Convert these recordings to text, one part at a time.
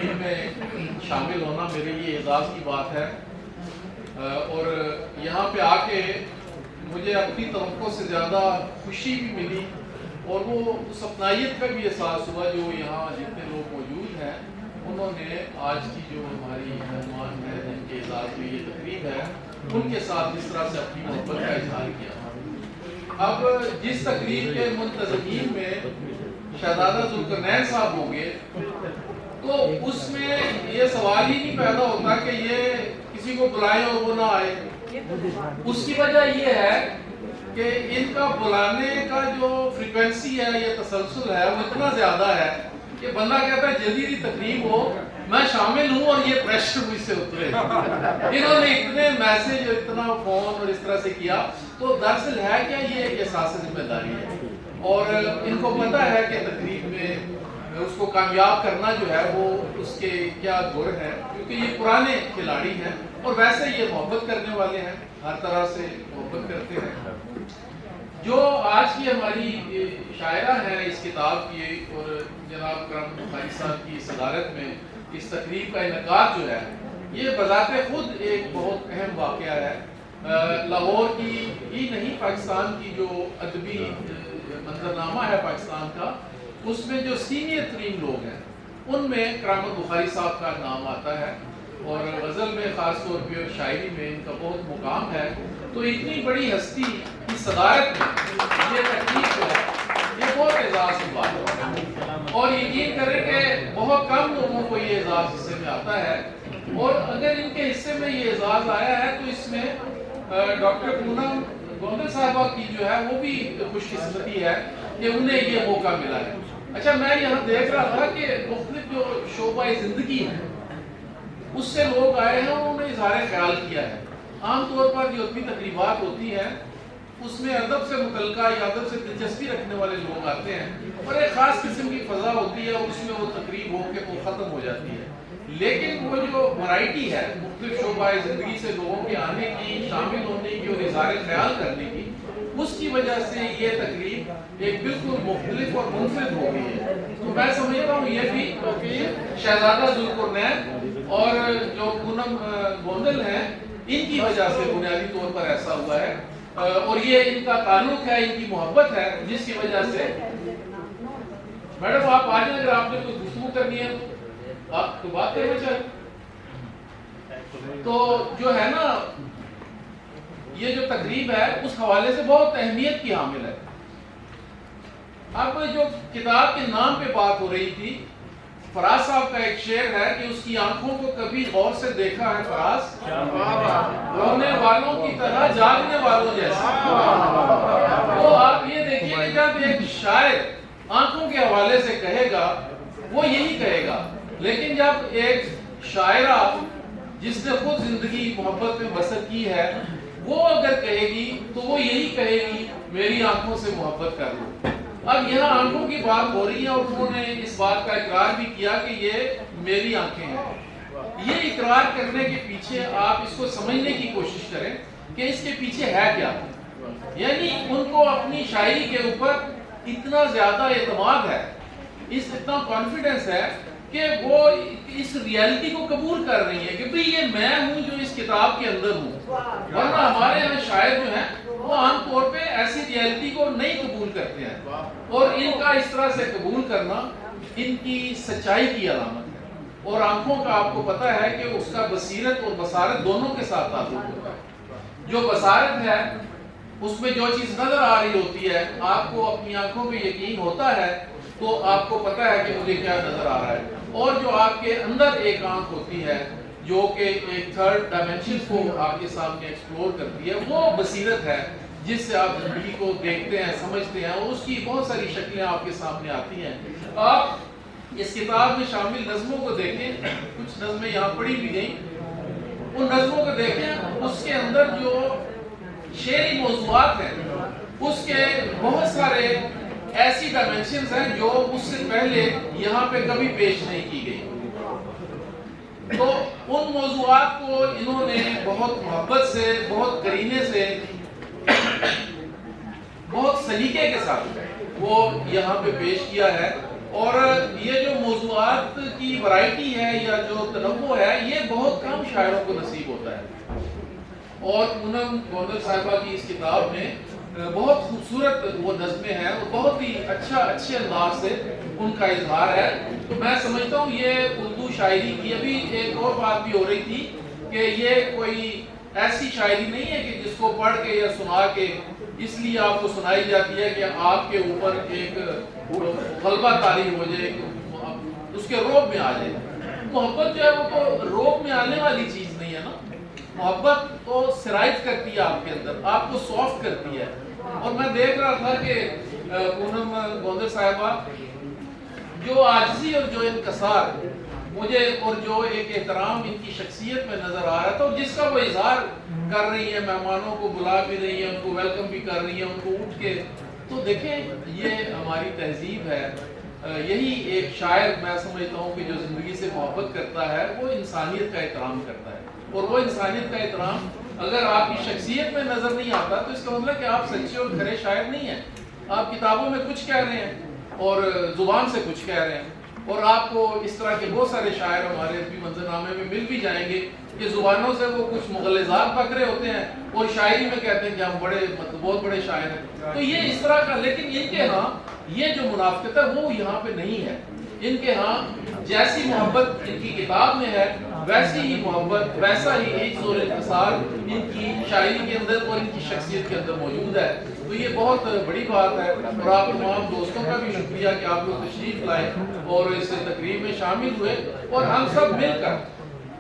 तकरीब में शामिल होना मेरे लिए एजाज़ की बात है और यहाँ पे आके मुझे अपनी तवक्को से ज़्यादा खुशी भी मिली और वो उस अपनाइयत का भी एहसास हुआ जो यहाँ जितने लोग मौजूद हैं उन्होंने आज की जो हमारी मेहमान है जिनके एजाज़ में ये तकरीब है उनके साथ जिस तरह से अपनी मोहब्बत का इजहार किया। अब जिस तकरीब के मुंतज़मीन में शहज़ादा ज़ुल्करनैन साहब होंगे तो उसमें ये सवाल ही नहीं पैदा होता कि ये किसी को बुलाएं और वो ना आए। उसकी वजह ये है कि इनका बुलाने का जो फ्रीक्वेंसी है या तसलसल है वो इतना ज़्यादा है कि बंदा कहता है जल्दी जल्दी तकरीब हो, मैं शामिल हूँ और ये प्रेशर मुझसे उतरे। इन्होंने इतने मैसेज और इतना फोन और इस तरह से किया, तो दरअसल है क्या ये एहसास जिम्मेदारी है और इनको पता है कि तकरीब में उसको कामयाब करना जो है वो उसके क्या गुर है, क्योंकि ये पुराने खिलाड़ी हैं और वैसे ये मोहब्बत करने वाले हैं, हर तरह से मोहब्बत करते हैं। जो आज की हमारी शायरा है इस किताब की और जनाब करम बुखारी साहब की सदारत में इस तकरीब का इनकाद जो है ये बज़ाते खुद एक बहुत अहम वाक़या है। लाहौर की ही नहीं, पाकिस्तान की जो अदबी मंजरनामा है पाकिस्तान का, उसमें जो सीनियर तरीन लोग हैं उनमें करामत बुखारी साहब का नाम आता है और गज़ल में ख़ास तौर पे और शायरी में इनका बहुत मुकाम है। तो इतनी बड़ी हस्ती की सदारत में ये तकलीफ जो है ये बहुत एजाज़ की बात है और यकीन करें कि बहुत कम लोगों को ये एजाज़ हिस्से में आता है और अगर इनके हिस्से में ये एजाज़ आया है तो इसमें डॉक्टर पूनम गोंदल साहबा की जो है वो भी खुशकिस्मती है कि उन्हें ये मौका मिला है। अच्छा, मैं यहाँ देख रहा था कि मुख्तलिफ जो शोबा ज़िंदगी है उससे लोग आए हैं, उन्होंने इज़हार ख्याल किया है। आमतौर पर जो अपनी तकरीबात होती हैं उसमें अदब से मुतल्लिका या अदब से दिलचस्पी रखने वाले लोग आते हैं और एक ख़ास किस्म की फ़ज़ा होती है और उसमें वो तकरीब हो के वो ख़त्म हो जाती है। लेकिन वो जो वैरायटी है मुख्तलिफ शोबा ज़िंदगी से लोगों के आने की, शामिल होने की और इज़हार ख्याल करने की, उसकी वजह से ये तकरीब एक बिल्कुल मुख्तलिफ और मुनफरिद हो गई है। तो मैं समझता हूँ ये भी क्योंकि शहज़ादा ज़ुल्करनैन और जो पूनम गोंदल हैं इनकी वजह से बुनियादी तौर पर ऐसा हुआ है और ये इनका ताल्लुक है, इनकी मोहब्बत है जिसकी वजह से। मैडम आप आ जाए, अगर आपने कोई गुफ्तगू करनी है आप तो बात करना चाहें। तो जो है ना ये जो तकरीब है उस हवाले से बहुत अहमियत की हामिल है। अब जो किताब के नाम पे बात हो रही थी, फराज साहब का एक शेर है कि उसकी आंखों को कभी गौर से देखा है फराज, रोने वालों की तरह जागने वालों जैसा। तो आप ये देखिए कि जब एक शायर आंखों के हवाले से कहेगा वो यही कहेगा, लेकिन जब एक शायरा जिसने खुद जिंदगी मोहब्बत में बसर की है वो अगर कहेगी तो वो यही कहेगी मेरी आंखों से मोहब्बत कर लो। अब यहाँ आंखों की बात हो रही है और उन्होंने इस बात का इकरार भी किया कि ये मेरी आंखें हैं। ये इकरार करने के पीछे आप इसको समझने की कोशिश करें कि इसके पीछे है क्या। यानी उनको अपनी शायरी के ऊपर इतना ज्यादा एतमाद है, इतना कॉन्फिडेंस है कि वो इस रियलिटी को कबूल कर रही है कि भाई ये मैं हूँ जो इस किताब के अंदर हूँ। वरना हमारे यहाँ शायर जो हैं वो आमतौर पे ऐसी रियलिटी को नहीं कबूल करते हैं और इनका इस तरह से कबूल करना इनकी सच्चाई की अलामत है। और आंखों का आपको पता है कि उसका बसीरत और बसारत दोनों के साथ ताल्लुक होता है। जो बसारत है उसमें जो चीज़ नजर आ रही होती है, आपको अपनी आंखों पे यकीन होता है तो आपको पता है कि मुझे क्या नजर आ रहा है। और जो आपके अंदर एक आंख होती है जो कि एक थर्ड डायमेंशन को आपके सामने एक्सप्लोर करती है, वो बसीरत है जिससे आप जिंदगी को देखते हैं, समझते हैं और उसकी बहुत सारी शक्लें आपके सामने आती हैं। आप इस किताब में शामिल नज़मों को देखें, कुछ नज़में यहाँ पढ़ी भी गई, उन नज़मों को देखें, उसके अंदर जो शेरी मौज़ूआत हैं उसके बहुत सारे ऐसी डायमेंशंस हैं जो उससे पहले यहाँ पे कभी पेश नहीं की गई। तो उन मौज़ूआत को इन्होंने बहुत मोहब्बत से, बहुत करीने से, बहुत सलीके के साथ वो यहाँ पे पेश किया है اور یہ جو موضوعات کی ورائٹی ہے یا جو تنوع ہے یہ بہت کم شاعروں کو نصیب ہوتا ہے، اور پونم گوندل صاحبہ کی اس کتاب میں بہت خوبصورت وہ نظمیں ہیں، وہ بہت ہی اچھے انداز سے ان کا اظہار ہے۔ تو میں سمجھتا ہوں یہ اردو شاعری کی ابھی ایک اور بات بھی ہو رہی تھی کہ یہ کوئی ایسی شاعری نہیں ہے کہ جس کو پڑھ کے یا سنا کے اس لیے آپ کو سنائی جاتی ہے کہ آپ کے اوپر ایک غلبہ طاری ہو جائے، اس کے روب میں آ جائے۔ محبت جو ہے وہ تو روب میں آنے والی چیز نہیں ہے نا، محبت تو سرایت کرتی ہے آپ کے اندر، آپ کو سافٹ کرتی ہے۔ اور میں دیکھ رہا تھا کہ پونم گوندل صاحبہ جو عاجزی اور جو انکسار مجھے اور جو ایک احترام ان کی شخصیت میں نظر آ رہا تھا، اور جس کا وہ اظہار کر رہی ہے، مہمانوں کو بلا بھی رہی ہے، ان کو ویلکم بھی کر رہی ہے، ان کو اٹھ کے، تو دیکھیں یہ ہماری تہذیب ہے۔ یہی ایک شاعر میں سمجھتا ہوں کہ جو زندگی سے محبت کرتا ہے وہ انسانیت کا احترام کرتا ہے، اور وہ انسانیت کا احترام اگر آپ کی شخصیت میں نظر نہیں آتا تو اس کا مطلب کہ آپ سچے اور کھرے شاعر نہیں ہیں۔ آپ کتابوں میں کچھ کہہ رہے ہیں اور زبان سے کچھ کہہ رہے ہیں، اور آپ کو اس طرح کے بہت سارے شاعر ہمارے بھی منظرنامے میں مل بھی جائیں گے کہ زبانوں سے وہ کچھ مغلظات پکڑے ہوتے ہیں اور شاعری میں کہتے ہیں کہ ہم بہت بڑے شاعر ہیں۔ تو یہ اس طرح کا، لیکن ان کے ہاں یہ جو منافقت ہے وہ یہاں پہ نہیں ہے۔ ان کے ہاں جیسی محبت ان کی کتاب میں ہے ویسی ہی محبت، ویسا ہی ایک زور انتصار ان کی شاعری کے اندر اور ان کی شخصیت کے اندر موجود ہے۔ تو یہ بہت بڑی بات ہے، اور آپ تمام دوستوں کا بھی شکریہ کہ آپ لوگ تشریف لائے اور اس تقریب میں شامل ہوئے، اور ہم سب مل کر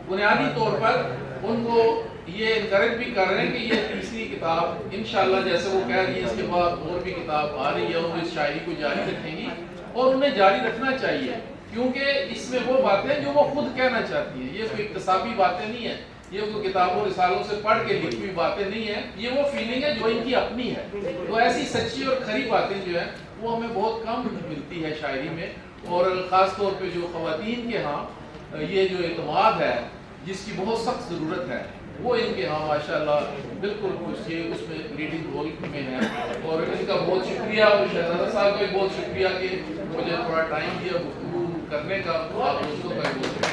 بنیادی طور پر ان کو یہ انکریج بھی کر رہے ہیں کہ یہ تیسری کتاب انشاءاللہ جیسے وہ کہہ رہی ہے اس کے بعد اور بھی کتاب آ رہی ہے، اور اس شاعری کو جاری رکھیں گی، اور انہیں جاری رکھنا چاہیے، کیونکہ اس میں وہ باتیں جو وہ خود کہنا چاہتی ہیں، یہ کوئی اکتسابی باتیں نہیں ہیں، یہ کوئی کتابوں رسالوں سے پڑھ کے لکھی ہوئی باتیں نہیں ہیں، یہ وہ فیلنگ ہے جو ان کی اپنی ہے۔ تو ایسی سچی اور کھری باتیں جو ہیں وہ ہمیں بہت کم ملتی ہے شاعری میں، اور خاص طور پہ جو خواتین کے ہاں یہ جو اعتماد ہے جس کی بہت سخت ضرورت ہے وہ ان کے ہاں ماشاءاللہ بالکل کچھ یہ اس میں لیڈنگ رول میں ہے، اور ان کا بہت شکریہ، اور شہزادہ صاحب کا بھی بہت شکریہ کہ مجھے تھوڑا ٹائم دیا گفتگو کرنے کا، آپ دوستوں کا بھی بہت